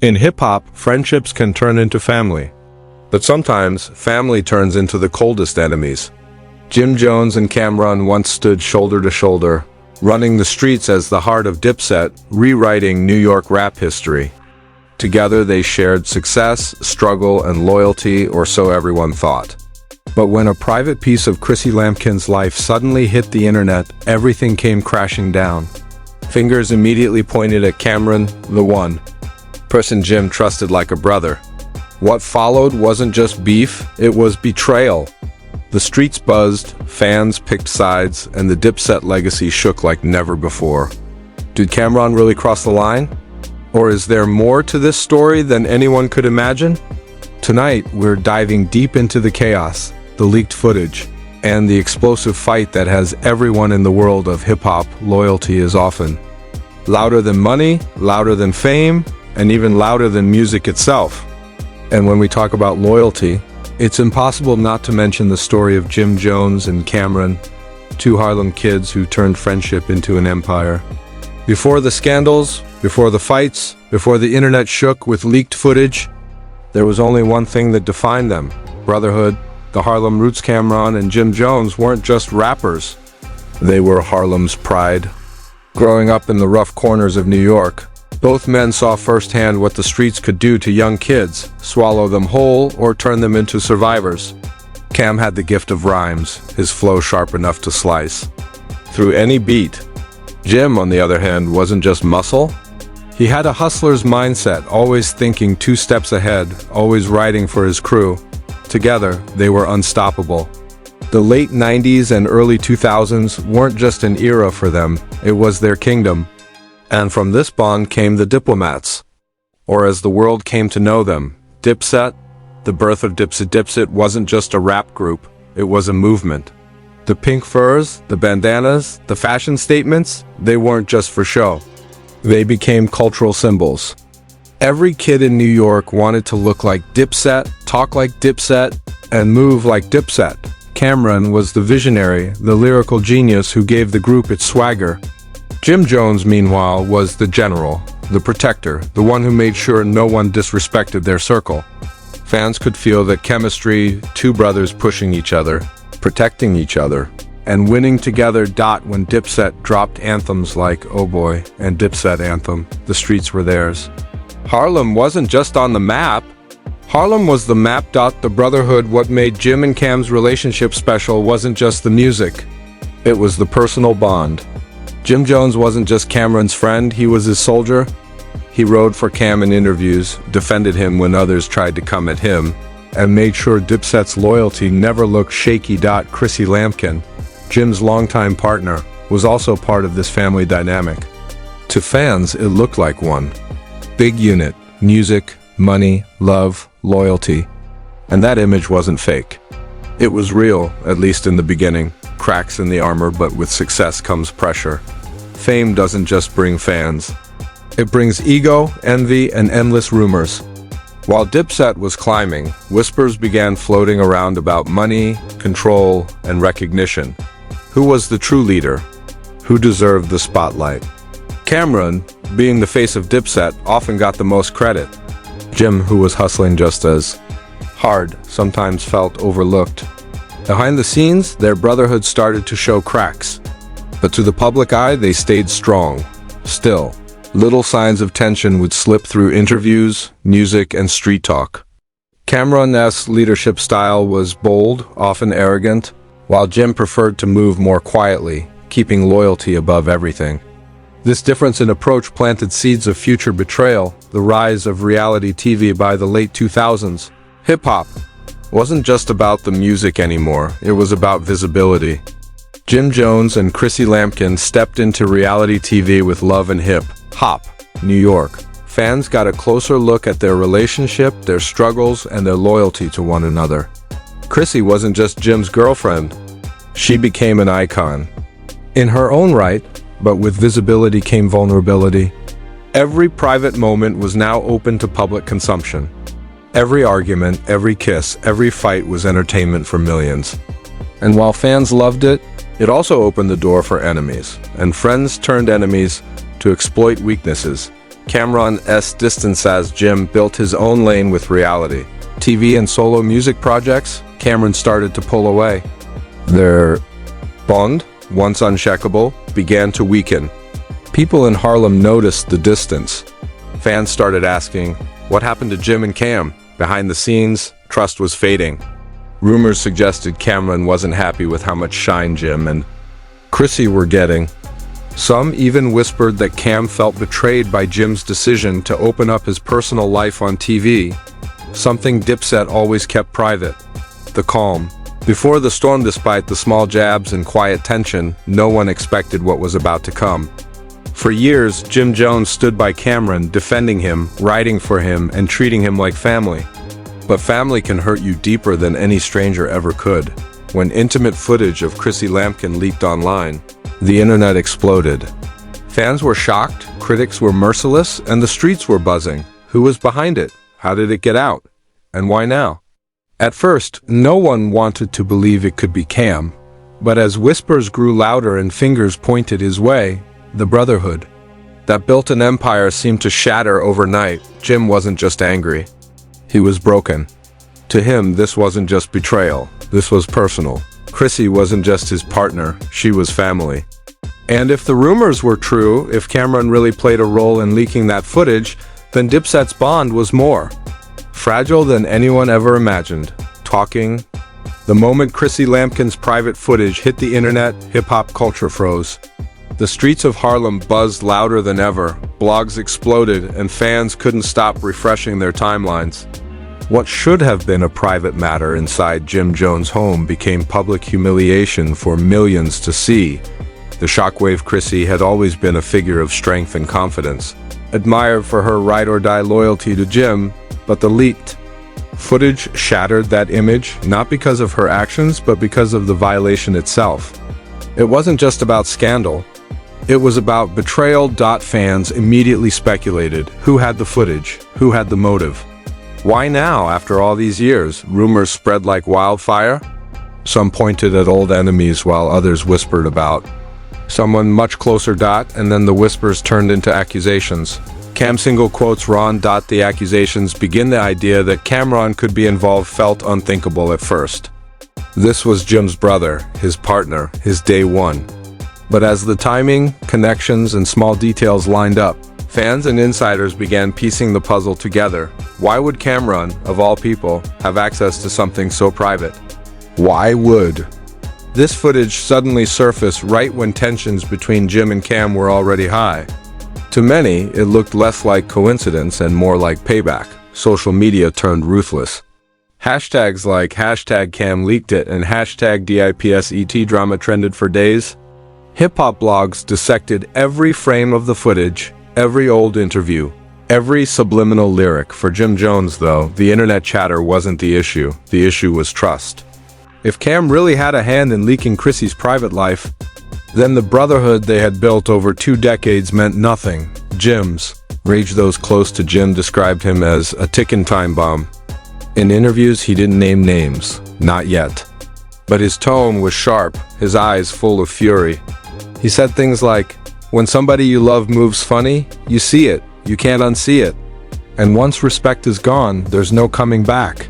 In hip-hop, friendships can turn into family. But sometimes, family turns into the coldest enemies. Jim Jones and Camron once stood shoulder to shoulder, running the streets as the heart of Dipset, rewriting New York rap history. Together they shared success, struggle, and loyalty, or so everyone thought. But when a private piece of Chrissy Lampkin's life suddenly hit the internet, everything came crashing down. Fingers immediately pointed at Camron, the one person Jim trusted like a brother. What followed wasn't just beef, it was betrayal. The streets buzzed, fans picked sides, and the Dipset legacy shook like never before. Did Camron really cross the line? Or is there more to this story than anyone could imagine? Tonight, we're diving deep into the chaos, the leaked footage, and the explosive fight that has everyone in the world of hip-hop. Loyalty is often louder than money, louder than fame, and even louder than music itself. And when we talk about loyalty, it's impossible not to mention the story of Jim Jones and Camron, two Harlem kids who turned friendship into an empire. Before the scandals, before the fights, before the internet shook with leaked footage, there was only one thing that defined them: brotherhood. The Harlem Roots. Camron and Jim Jones weren't just rappers. They were Harlem's pride. Growing up in the rough corners of New York, both men saw firsthand what the streets could do to young kids, swallow them whole or turn them into survivors. Cam had the gift of rhymes, his flow sharp enough to slice through any beat. Jim, on the other hand, wasn't just muscle. He had a hustler's mindset, always thinking 2 steps ahead, always writing for his crew. Together, they were unstoppable. The late 90s and early 2000s weren't just an era for them, it was their kingdom. And from this bond came the Diplomats, or as the world came to know them, Dipset. The birth of Dipset. Dipset wasn't just a rap group, it was a movement. The pink furs, the bandanas, the fashion statements, they weren't just for show. They became cultural symbols. Every kid in New York wanted to look like Dipset, talk like Dipset, and move like Dipset. Camron was the visionary, the lyrical genius who gave the group its swagger. Jim Jones, meanwhile, was the general, the protector, the one who made sure no one disrespected their circle. Fans could feel that chemistry, 2 brothers pushing each other, protecting each other, and winning together. When Dipset dropped anthems like Oh Boy and Dipset Anthem, the streets were theirs. Harlem wasn't just on the map, Harlem was the map. The brotherhood. What made Jim and Cam's relationship special wasn't just the music, it was the personal bond. Jim Jones wasn't just Camron's friend, he was his soldier. He rode for Cam in interviews, defended him when others tried to come at him, and made sure Dipset's loyalty never looked shaky. Chrissy Lampkin, Jim's longtime partner, was also part of this family dynamic. To fans, it looked like one big unit: music, money, love, loyalty. And that image wasn't fake. It was real, at least in the beginning. Cracks in the armor, but with success comes pressure. Fame doesn't just bring fans. It brings ego, envy, and endless rumors. While Dipset was climbing, whispers began floating around about money, control, and recognition. Who was the true leader? Who deserved the spotlight? Camron, being the face of Dipset, often got the most credit. Jim, who was hustling just as hard, sometimes felt overlooked. Behind the scenes, their brotherhood started to show cracks. But to the public eye, they stayed strong. Still, little signs of tension would slip through interviews, music, and street talk. Camron's leadership style was bold, often arrogant, while Jim preferred to move more quietly, keeping loyalty above everything. This difference in approach planted seeds of future betrayal. The rise of reality TV. By the late 2000s, hip-hop wasn't just about the music anymore, it was about visibility. Jim Jones and Chrissy Lampkin stepped into reality TV with Love and Hip Hop, New York. Fans got a closer look at their relationship, their struggles, and their loyalty to one another. Chrissy wasn't just Jim's girlfriend, she became an icon in her own right, but with visibility came vulnerability. Every private moment was now open to public consumption. Every argument, every kiss, every fight was entertainment for millions. And while fans loved it, it also opened the door for enemies, and friends turned enemies to exploit weaknesses. Camron's distance as Jim built his own lane with reality. TV and solo music projects, Camron started to pull away. Their bond, once unshakable, began to weaken. People in Harlem noticed the distance. Fans started asking, what happened to Jim and Cam? Behind the scenes, trust was fading. Rumors suggested Camron wasn't happy with how much shine Jim and Chrissy were getting. Some even whispered that Cam felt betrayed by Jim's decision to open up his personal life on TV, something Dipset always kept private. The calm. Before the storm, despite the small jabs and quiet tension, no one expected what was about to come. For years, Jim Jones stood by Camron, defending him, writing for him, and treating him like family. But family can hurt you deeper than any stranger ever could. When intimate footage of Chrissy Lampkin leaked online, the internet exploded. Fans were shocked, critics were merciless, and the streets were buzzing. Who was behind it? How did it get out? And why now? At first, no one wanted to believe it could be Cam, but as whispers grew louder and fingers pointed his way, the brotherhood that built an empire seemed to shatter overnight. Jim wasn't just angry. He was broken. To him, this wasn't just betrayal. This was personal. Chrissy wasn't just his partner, she was family. And if the rumors were true, if Camron really played a role in leaking that footage, then Dipset's bond was more fragile than anyone ever imagined. Talking. The moment Chrissy Lampkin's private footage hit the internet, hip-hop culture froze. The streets of Harlem buzzed louder than ever, blogs exploded, and fans couldn't stop refreshing their timelines. What should have been a private matter inside Jim Jones' home became public humiliation for millions to see. The shockwave Chrissy had always been a figure of strength and confidence, admired for her ride-or-die loyalty to Jim, but the leaked footage shattered that image, not because of her actions, but because of the violation itself. It wasn't just about scandal. It was about betrayal. Fans immediately speculated who had the footage, who had the motive. Why now, after all these years? Rumors spread like wildfire. Some pointed at old enemies while others whispered about someone much closer. And then the whispers turned into accusations. Cam single quotes Ron. The accusations begin. The idea that Camron could be involved felt unthinkable at first. This was Jim's brother, his partner, his day one. But as the timing, connections, and small details lined up, fans and insiders began piecing the puzzle together. Why would Camron, of all people, have access to something so private? Why would this footage suddenly surface right when tensions between Jim and Cam were already high? To many, it looked less like coincidence and more like payback. Social media turned ruthless. Hashtags like #Cam leaked it and #DIPSET drama trended for days. Hip-hop blogs dissected every frame of the footage, every old interview, every subliminal lyric. For Jim Jones, though, the internet chatter wasn't the issue. The issue was trust. If Cam really had a hand in leaking Chrissy's private life, then the brotherhood they had built over 2 decades meant nothing. Jim's rage. Those close to Jim described him as a ticking time bomb. In interviews, he didn't name names. Not yet. But his tone was sharp, his eyes full of fury. He said things like, when somebody you love moves funny, you see it, you can't unsee it. And once respect is gone, there's no coming back.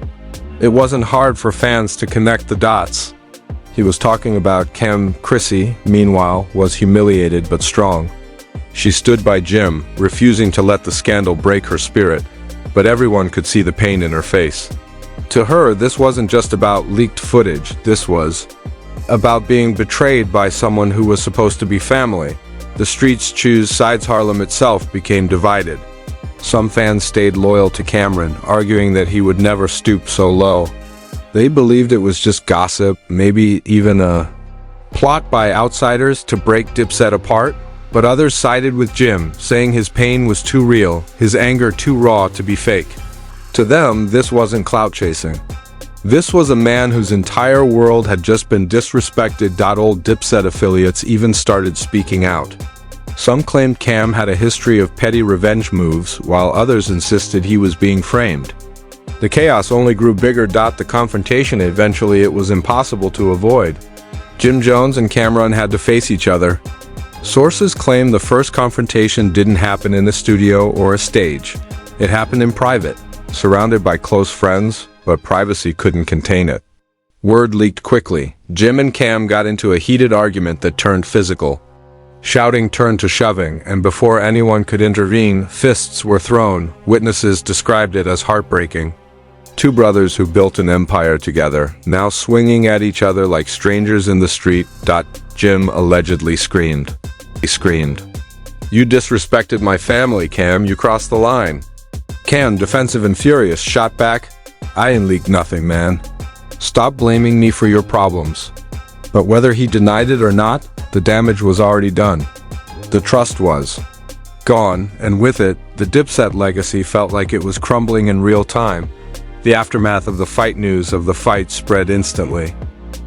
It wasn't hard for fans to connect the dots. He was talking about Cam. Chrissy, meanwhile, was humiliated but strong. She stood by Jim, refusing to let the scandal break her spirit, but everyone could see the pain in her face. To her, this wasn't just about leaked footage, this was about being betrayed by someone who was supposed to be family. The streets choose sides. Harlem itself became divided. Some fans stayed loyal to Camron, arguing that he would never stoop so low. They believed it was just gossip, maybe even a plot by outsiders to break Dipset apart. But others sided with Jim, saying his pain was too real, his anger too raw to be fake. To them, this wasn't clout chasing. This was a man whose entire world had just been disrespected. Old Dipset affiliates even started speaking out. Some claimed Cam had a history of petty revenge moves, while others insisted he was being framed. The chaos only grew bigger. The confrontation, eventually it was impossible to avoid. Jim Jones and Camron had to face each other. Sources claim the first confrontation didn't happen in a studio or a stage. It happened in private, surrounded by close friends, but privacy couldn't contain it. Word leaked quickly. Jim and Cam got into a heated argument that turned physical. Shouting turned to shoving, and before anyone could intervene, fists were thrown. Witnesses described it as heartbreaking. Two brothers who built an empire together, now swinging at each other like strangers in the street. Jim allegedly screamed. He screamed, "You disrespected my family, Cam. You crossed the line." Cam, defensive and furious, shot back, "I ain't leaked nothing, man. Stop blaming me for your problems." But whether he denied it or not, the damage was already done. The trust was gone, and with it, the Dipset legacy felt like it was crumbling in real time. The aftermath of the fight news of the fight spread instantly.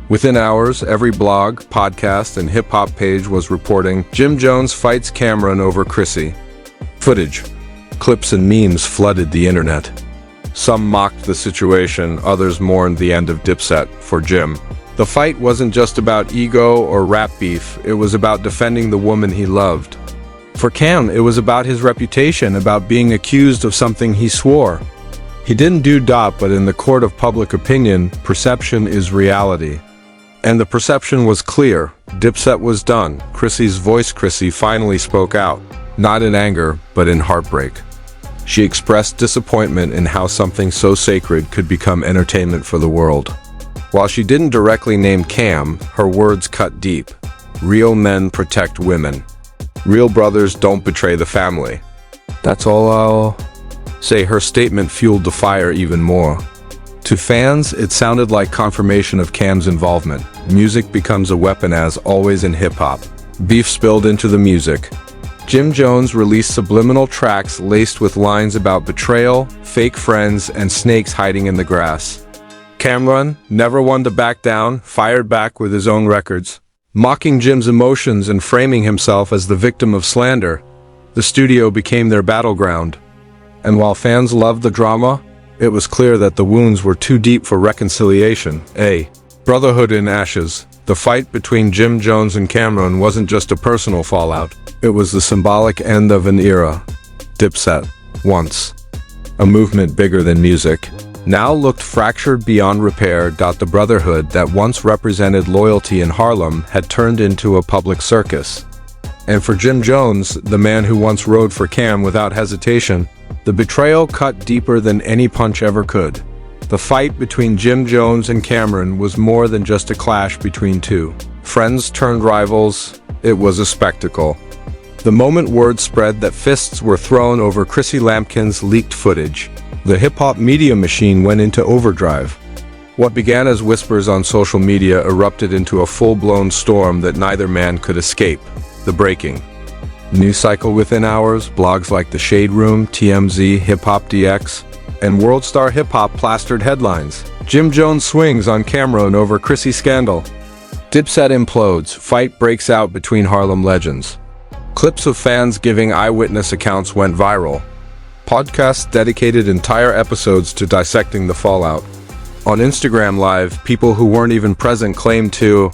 Within hours, every blog, podcast, and hip-hop page was reporting Jim Jones fights Camron over Chrissy. Footage, clips, and memes flooded the internet. Some mocked the situation, others mourned the end of Dipset for Jim. The fight wasn't just about ego or rap beef, it was about defending the woman he loved. For Cam, it was about his reputation, about being accused of something he swore. He didn't do but in the court of public opinion, perception is reality. And the perception was clear. Dipset was done. Chrissy finally spoke out, not in anger, but in heartbreak. She expressed disappointment in how something so sacred could become entertainment for the world. While she didn't directly name Cam, her words cut deep. Real men protect women. Real brothers don't betray the family. That's all I'll say. Her statement fueled the fire even more. To fans, it sounded like confirmation of Cam's involvement. Music becomes a weapon, as always in hip-hop. Beef spilled into the music. Jim Jones released subliminal tracks laced with lines about betrayal, fake friends, and snakes hiding in the grass. Camron, never one to back down, fired back with his own records, mocking Jim's emotions and framing himself as the victim of slander. The studio became their battleground. And while fans loved the drama, it was clear that the wounds were too deep for reconciliation. Brotherhood in ashes. The fight between Jim Jones and Camron wasn't just a personal fallout. It was the symbolic end of an era. Dipset, once a movement bigger than music, now looked fractured beyond repair. The brotherhood that once represented loyalty in Harlem had turned into a public circus. And for Jim Jones, the man who once rode for Cam without hesitation, the betrayal cut deeper than any punch ever could. The fight between Jim Jones and Camron was more than just a clash between two friends turned rivals. It was a spectacle. The moment word spread that fists were thrown over Chrissy Lampkin's leaked footage, the hip-hop media machine went into overdrive. What began as whispers on social media erupted into a full-blown storm that neither man could escape. The breaking news cycle within hours, blogs like The Shade Room, TMZ, Hip Hop DX, and World Star Hip Hop plastered headlines. Jim Jones swings on Camron over Chrissy scandal. Dipset implodes, fight breaks out between Harlem legends. Clips of fans giving eyewitness accounts went viral. Podcasts dedicated entire episodes to dissecting the fallout. On Instagram Live, people who weren't even present claimed to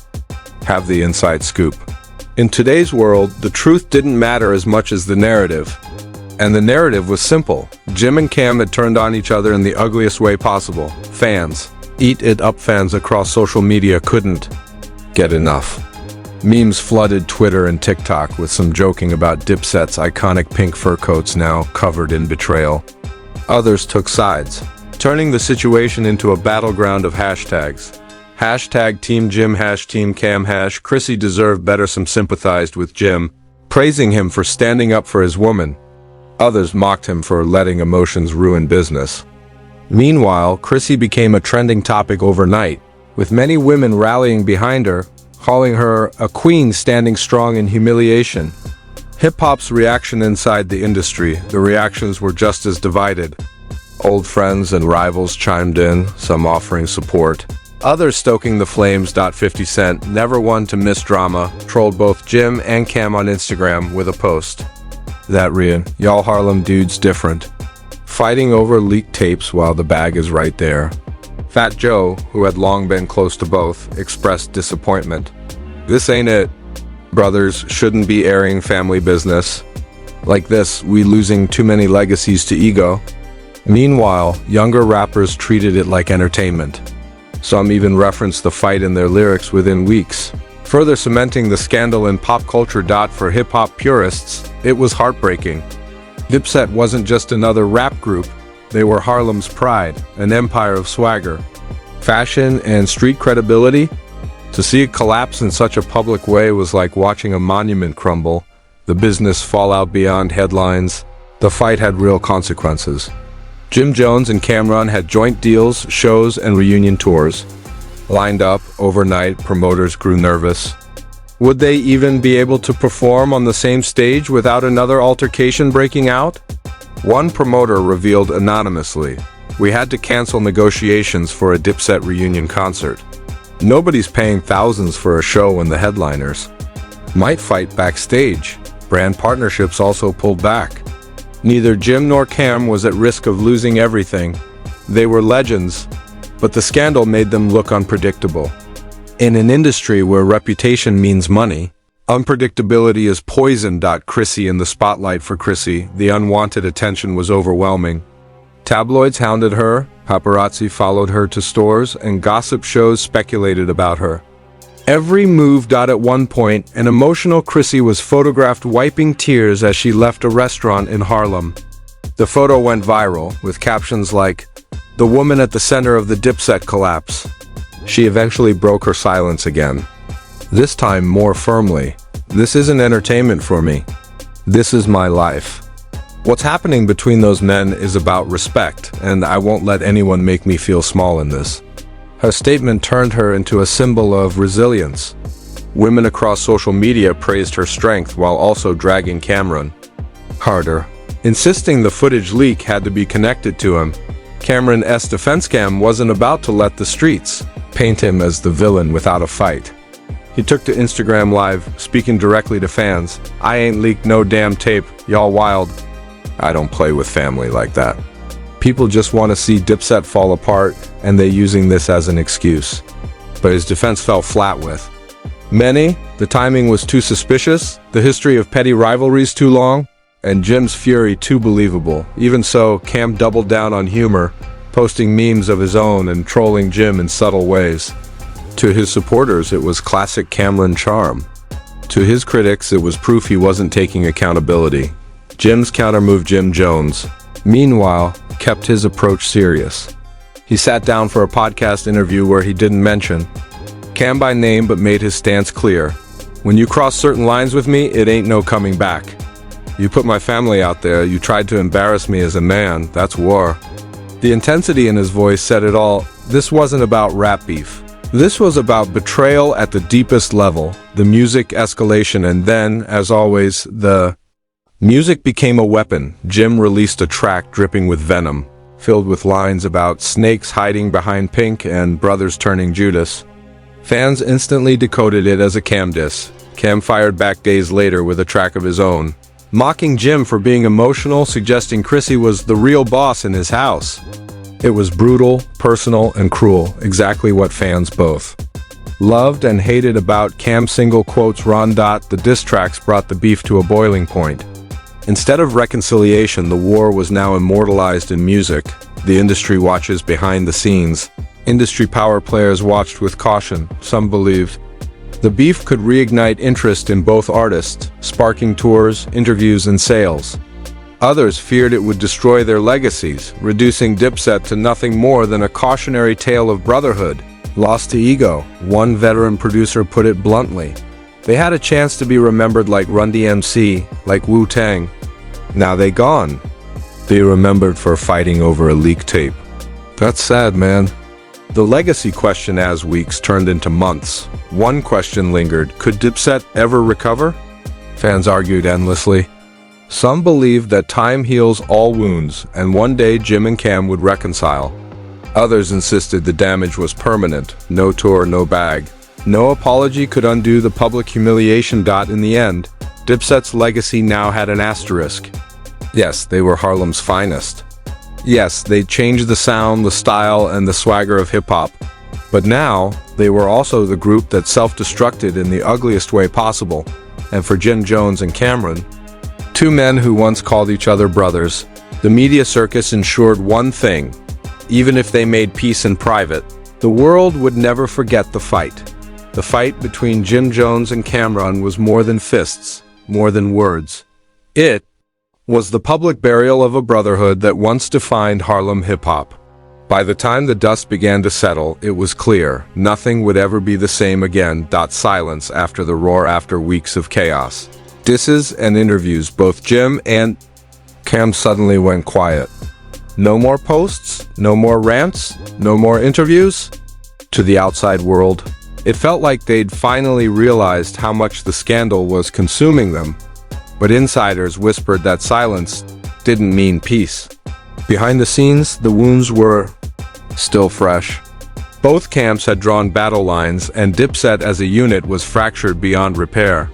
have the inside scoop. In today's world, the truth didn't matter as much as the narrative. And the narrative was simple. Jim and Cam had turned on each other in the ugliest way possible. Fans, eat it up fans across social media couldn't get enough. Memes flooded Twitter and TikTok with some joking about Dipset's iconic pink fur coats now covered in betrayal. Others took sides, turning the situation into a battleground of hashtags. Hashtag Team Jim, Team Cam, Chrissy deserved better. Some sympathized with Jim, praising him for standing up for his woman. Others mocked him for letting emotions ruin business. Meanwhile, Chrissy became a trending topic overnight, with many women rallying behind her, calling her a queen standing strong in humiliation. Hip-hop's reaction inside the industry, the reactions were just as divided. Old friends and rivals chimed in, some offering support, others stoking the flames. 50 Cent, never one to miss drama, trolled both Jim and Cam on Instagram with a post. That read, "Y'all Harlem dudes different. Fighting over leaked tapes while the bag is right there." Fat Joe, who had long been close to both, expressed disappointment. "This ain't it. Brothers shouldn't be airing family business. Like this, we losing too many legacies to ego. Meanwhile, younger rappers treated it like entertainment. Some even referenced the fight in their lyrics within weeks, further cementing the scandal in pop culture. For hip-hop purists, it was heartbreaking. Dipset wasn't just another rap group, they were Harlem's pride, an empire of swagger, fashion, and street credibility. To see it collapse in such a public way was like watching a monument crumble, the business fall out beyond headlines. The fight had real consequences. Jim Jones and Camron had joint deals, shows, and reunion tours lined up. Overnight, promoters grew nervous. Would they even be able to perform on the same stage without another altercation breaking out? One promoter revealed anonymously, "We had to cancel negotiations for a Dipset reunion concert. Nobody's paying thousands for a show when the headliners might fight backstage." Brand partnerships also pulled back. Neither Jim nor Cam was at risk of losing everything. They were legends, but the scandal made them look unpredictable. In an industry where reputation means money, unpredictability is poison. Chrissy in the spotlight. For Chrissy, the unwanted attention was overwhelming. Tabloids hounded her, paparazzi followed her to stores, and gossip shows speculated about her every move. At one point, an emotional Chrissy was photographed wiping tears as she left a restaurant in Harlem. The photo went viral, with captions like, "The woman at the center of the Dipset collapse." She eventually broke her silence again. This time more firmly. "This isn't entertainment for me. This is my life." What's happening between those men is about respect, and I won't let anyone make me feel small in this. Her statement turned her into a symbol of resilience. Women across social media praised her strength while also dragging Camron harder, insisting the footage leak had to be connected to him. Camron's defense cam wasn't about to let the streets paint him as the villain without a fight. He took to Instagram Live, speaking directly to fans. "I ain't leaked no damn tape, y'all wild. I don't play with family like that. People just want to see Dipset fall apart, and they using this as an excuse." But his defense fell flat with many. The timing was too suspicious, the history of petty rivalries too long, and Jim's fury too believable. Even so, Cam doubled down on humor, posting memes of his own and trolling Jim in subtle ways. To his supporters, it was classic Camron charm. To his critics, it was proof he wasn't taking accountability. Jim's countermove, Jim Jones, meanwhile, kept his approach serious. He sat down for a podcast interview where he didn't mention Cam by name but made his stance clear. "When you cross certain lines with me, it ain't no coming back. You put my family out there, you tried to embarrass me as a man, that's war." The intensity in his voice said it all. This wasn't about rap beef. This was about betrayal at the deepest level, the music escalation, and then, as always, the music became a weapon. Jim released a track dripping with venom, filled with lines about snakes hiding behind Pink and brothers turning Judas. Fans instantly decoded it as a Cam diss. Cam fired back days later with a track of his own, mocking Jim for being emotional, suggesting Chrissy was the real boss in his house. It was brutal, personal, and cruel, exactly what fans both loved and hated about Cam's single quotes. The diss tracks brought the beef to a boiling point. Instead of reconciliation, the war was now immortalized in music. The industry watches behind the scenes. Industry power players watched with caution. Some believed the beef could reignite interest in both artists, sparking tours, interviews, and sales. Others feared it would destroy their legacies, reducing Dipset to nothing more than a cautionary tale of brotherhood, lost to ego. One veteran producer put it bluntly. They had a chance to be remembered like Run DMC, like Wu-Tang. Now they gone. They remembered for fighting over a leak tape. That's sad, man. The legacy question as weeks turned into months. One question lingered: could Dipset ever recover? Fans argued endlessly. Some believed that time heals all wounds, and one day Jim and Cam would reconcile. Others insisted the damage was permanent. No tour, no bag. No apology could undo the public humiliation. In the end, Dipset's legacy now had an asterisk. Yes, they were Harlem's finest. Yes, they changed the sound, the style, and the swagger of hip-hop. But now, they were also the group that self-destructed in the ugliest way possible. and for Jim Jones and Camron, two men who once called each other brothers, the media circus ensured one thing: even if they made peace in private, the world would never forget the fight. The fight between Jim Jones and Camron was more than fists, more than words. It was the public burial of a brotherhood that once defined Harlem hip-hop. By the time the dust began to settle, it was clear nothing would ever be the same again. Silence after the roar after weeks of chaos. Disses and interviews, both Jim and Cam suddenly went quiet. No more posts, no more rants, no more interviews. To the outside world, it felt like they'd finally realized how much the scandal was consuming them. But insiders whispered that silence didn't mean peace. Behind the scenes, the wounds were still fresh. Both camps had drawn battle lines, and Dipset as a unit was fractured beyond repair.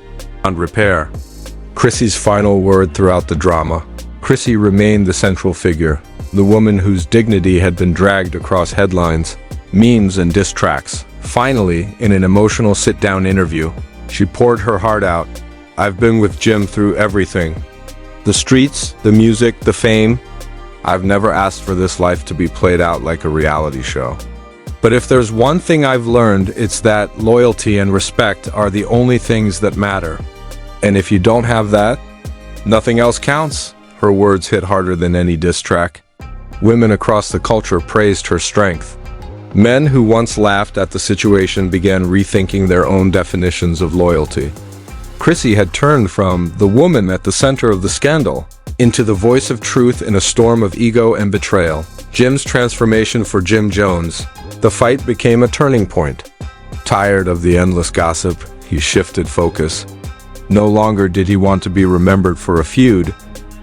Chrissy's final word throughout the drama. Chrissy remained the central figure, the woman whose dignity had been dragged across headlines, memes, and diss tracks. Finally, in an emotional sit-down interview, she poured her heart out. "I've been with Jim through everything. The streets, the music, the fame. I've never asked for this life to be played out like a reality show. But if there's one thing I've learned, it's that loyalty and respect are the only things that matter. And if you don't have that, nothing else counts." Her words hit harder than any diss track. Women across the culture praised her strength. Men who once laughed at the situation began rethinking their own definitions of loyalty. Chrissy had turned from the woman at the center of the scandal into the voice of truth in a storm of ego and betrayal. Jim's transformation for Jim Jones. The fight became a turning point. Tired of the endless gossip, he shifted focus. No longer did he want to be remembered for a feud.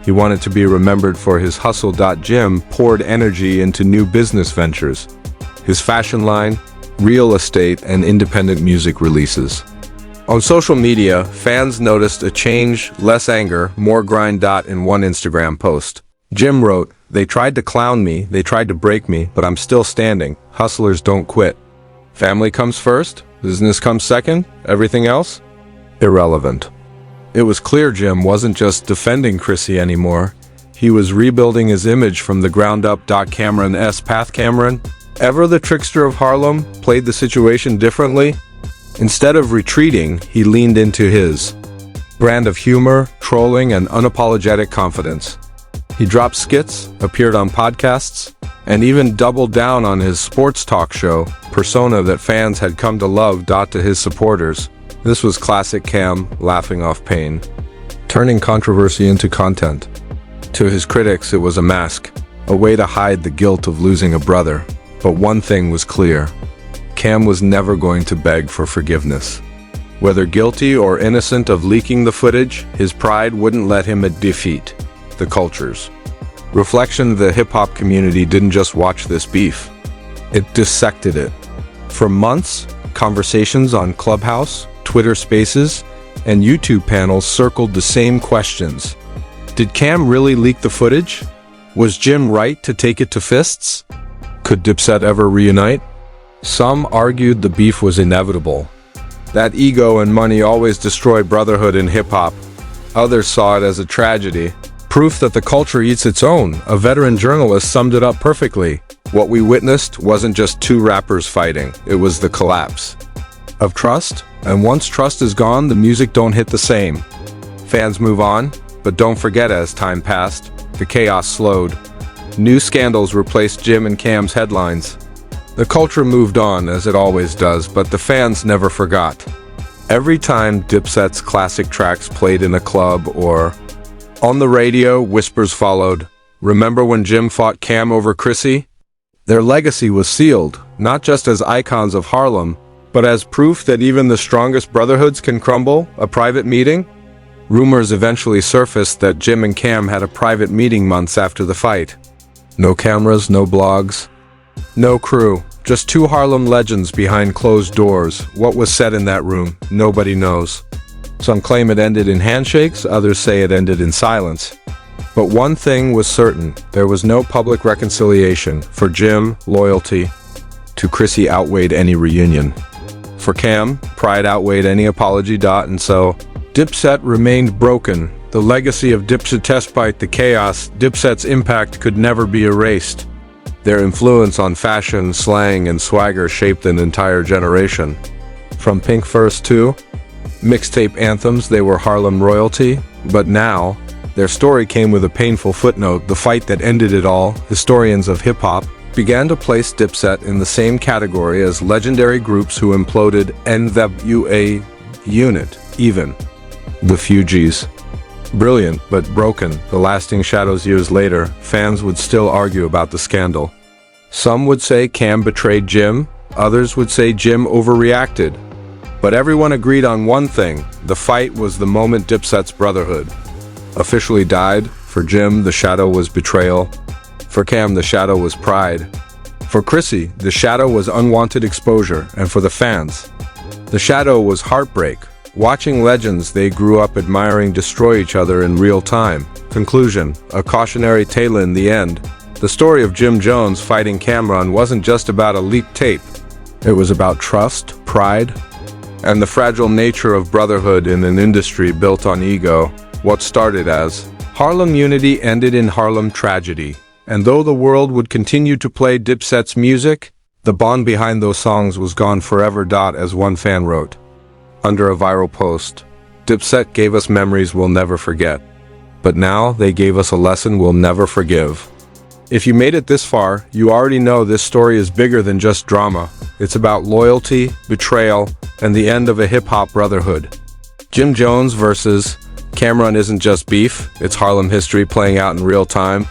He wanted to be remembered for his hustle. Jim poured energy into new business ventures. His fashion line, real estate, and independent music releases. On social media, fans noticed a change: less anger, more grind. In one Instagram post, Jim wrote, "They tried to clown me, they tried to break me, but I'm still standing. Hustlers don't quit. Family comes first, business comes second, everything else? Irrelevant." It was clear Jim wasn't just defending Chrissy anymore. He was rebuilding his image from the ground up. Camron's path. Camron, ever the trickster of Harlem, played the situation differently. Instead of retreating, he leaned into his brand of humor, trolling, and unapologetic confidence. He dropped skits, appeared on podcasts, and even doubled down on his sports talk show persona that fans had come to love. To his supporters, this was classic Cam, laughing off pain, turning controversy into content. To his critics, it was a mask, a way to hide the guilt of losing a brother. But one thing was clear: Cam was never going to beg for forgiveness. Whether guilty or innocent of leaking the footage, his pride wouldn't let him defeat the culture's reflection. The hip-hop community didn't just watch this beef, it dissected it. For months, conversations on Clubhouse, Twitter Spaces, and YouTube panels circled the same questions. Did Cam really leak the footage? Was Jim right to take it to fists? Could Dipset ever reunite? Some argued the beef was inevitable, that ego and money always destroyed brotherhood in hip-hop. Others saw it as a tragedy, proof that the culture eats its own. A veteran journalist summed it up perfectly. What we witnessed wasn't just two rappers fighting, it was the collapse of trust, and once trust is gone, the music don't hit the same. Fans move on, but don't forget, as time passed, the chaos slowed. New scandals replaced Jim and Cam's headlines. The culture moved on, as it always does, but the fans never forgot. Every time Dipset's classic tracks played in a club or on the radio, whispers followed. Remember when Jim fought Cam over Chrissy? Their legacy was sealed, not just as icons of Harlem, but as proof that even the strongest brotherhoods can crumble. A private meeting? Rumors eventually surfaced that Jim and Cam had a private meeting months after the fight. No cameras, no blogs, no crew, just two Harlem legends behind closed doors. What was said in that room, nobody knows. Some claim it ended in handshakes, others say it ended in silence. But one thing was certain, there was no public reconciliation. For Jim, loyalty to Chrissy outweighed any reunion. For Cam, pride outweighed any apology. And so, Dipset remained broken. The legacy of Dipset, despite the chaos, Dipset's impact could never be erased. Their influence on fashion, slang, and swagger shaped an entire generation. From Pink First to mixtape anthems, they were Harlem royalty, but now, their story came with a painful footnote. The fight that ended it all, historians of hip-hop, began to place Dipset in the same category as legendary groups who imploded. NWA unit, even the Fugees. Brilliant but broken, the lasting shadows. Years later, fans would still argue about the scandal. Some would say Cam betrayed Jim, others would say Jim overreacted. But everyone agreed on one thing: the fight was the moment Dipset's brotherhood officially died. For Jim, the shadow was betrayal. For Cam, the shadow was pride. For Chrissy, the shadow was unwanted exposure. And for the fans, the shadow was heartbreak. Watching legends they grew up admiring destroy each other in real time. Conclusion: a cautionary tale. In the end, the story of Jim Jones fighting Camron wasn't just about a leaked tape. It was about trust, pride, and the fragile nature of brotherhood in an industry built on ego. What started as Harlem unity ended in Harlem tragedy. And though the world would continue to play Dipset's music, the bond behind those songs was gone forever. As one fan wrote under a viral post, Dipset gave us memories we'll never forget, but now they gave us a lesson we'll never forgive. If you made it this far, you already know this story is bigger than just drama. It's about loyalty, betrayal, and the end of a hip-hop brotherhood. Jim Jones versus Camron isn't just beef, it's Harlem history playing out in real time.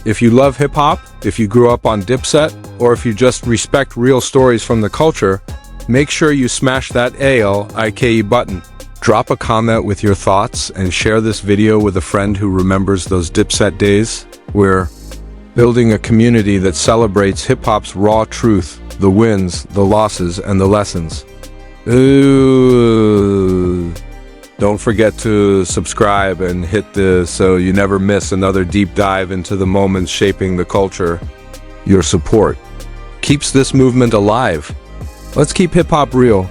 If you love hip-hop, if you grew up on Dipset, or if you just respect real stories from the culture, make sure you smash that like button. Drop a comment with your thoughts and share this video with a friend who remembers those Dipset days. We're building a community that celebrates hip-hop's raw truth, the wins, the losses, and the lessons. Ooh. Don't forget to subscribe and hit the so you never miss another deep dive into the moments shaping the culture. Your support keeps this movement alive. Let's keep hip-hop real.